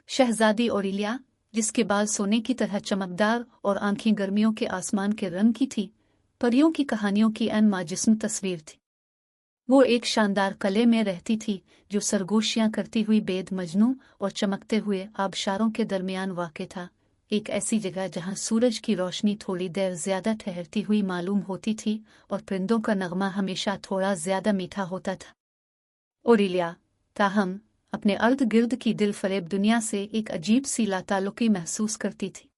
शहजादी Aurelia, जिसके बाल सोने की तरह चमकदार और आंखें गर्मियों के आसमान के रंग की थी, परियों की कहानियों की अनमा जिस्म तस्वीर थी। वो एक शानदार कले में रहती थी जो सरगोशियां करती हुई बेद मजनू और चमकते हुए आबशारों के दरमियान वाक़ था, एक ऐसी जगह जहां सूरज की रोशनी थोड़ी देर ज्यादा ठहरती हुई मालूम होती थी और परिंदों का नगमा हमेशा थोड़ा ज्यादा मीठा होता था। ओरिलिया, ताहम, अपने अर्द गिर्द की दिल फरेब दुनिया से एक अजीब सी लाताल्लुकी महसूस करती थी।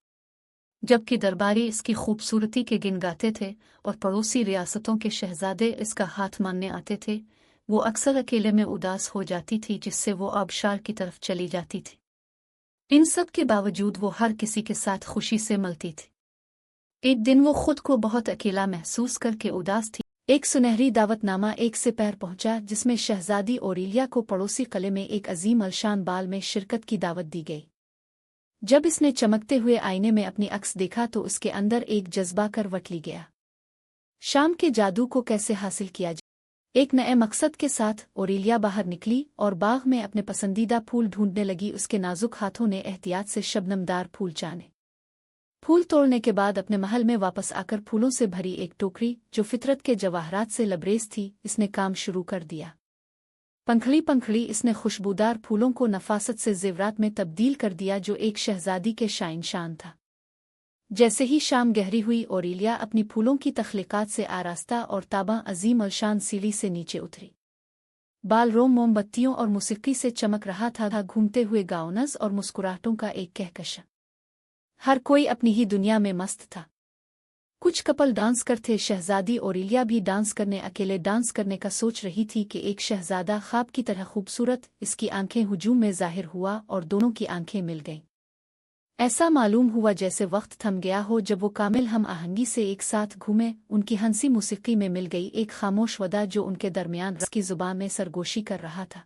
जबकि दरबारी इसकी खूबसूरती के गिन गाते थे और पड़ोसी रियासतों के शहजादे इसका हाथ मांगने आते थे, वो अक्सर अकेले में उदास हो जाती थी, जिससे वो आबशार की तरफ चली जाती थी। इन सब के बावजूद वो हर किसी के साथ खुशी से मिलती थी। एक दिन वो खुद को बहुत अकेला महसूस करके उदास थी। एक सुनहरी दावतनामा एक से पैर पहुंचा जिसमें शहजादी ओरिलिया को पड़ोसी किले में एक अजीम अलशान बाल में शिरकत की दावत दी गई। जब इसने चमकते हुए आईने में अपनी अक्स देखा तो उसके अंदर एक जज्बा करवट ली गया। शाम के जादू को कैसे हासिल किया जाए, एक नए मकसद के साथ ओरिलिया बाहर निकली और बाग में अपने पसंदीदा फूल ढूंढने लगी। उसके नाजुक हाथों ने एहतियात से शबनमदार फूल चाने। फूल तोड़ने के बाद अपने महल में वापस आकर फूलों से भरी एक टोकरी जो फितरत के जवाहरात से लबरेज थी, इसने काम शुरू कर दिया। पंखड़ी पंखड़ी इसने खुशबूदार फूलों को नफासत से जेवरात में तब्दील कर दिया जो एक शहजादी के शान था। जैसे ही शाम गहरी हुई, ओरिलिया अपनी फूलों की तख्लीकात से आरास्ता और ताबा अजीम अलशान सीढ़ी से नीचे उतरी। बाल रोम मोमबत्तियों और मुसिक्की से चमक रहा था, घूमते हुए गाउनस और मुस्कुराहटों का एक कहकश। हर कोई अपनी ही दुनिया में मस्त था। कुछ कपल डांस करते, शहजादी ओरिलिया भी डांस करने, अकेले डांस करने का सोच रही थी कि एक शहजादा ख्वाब की तरह खूबसूरत इसकी आंखें हुजूम में जाहिर हुआ और दोनों की आंखें मिल गईं। ऐसा मालूम हुआ जैसे वक्त थम गया हो जब वो कामिल हम आहंगी से एक साथ घूमे। उनकी हंसी मुसिक्की में मिल गई एक खामोश वदा जो उनके दरमियान रस की जुबान में सरगोशी कर रहा था।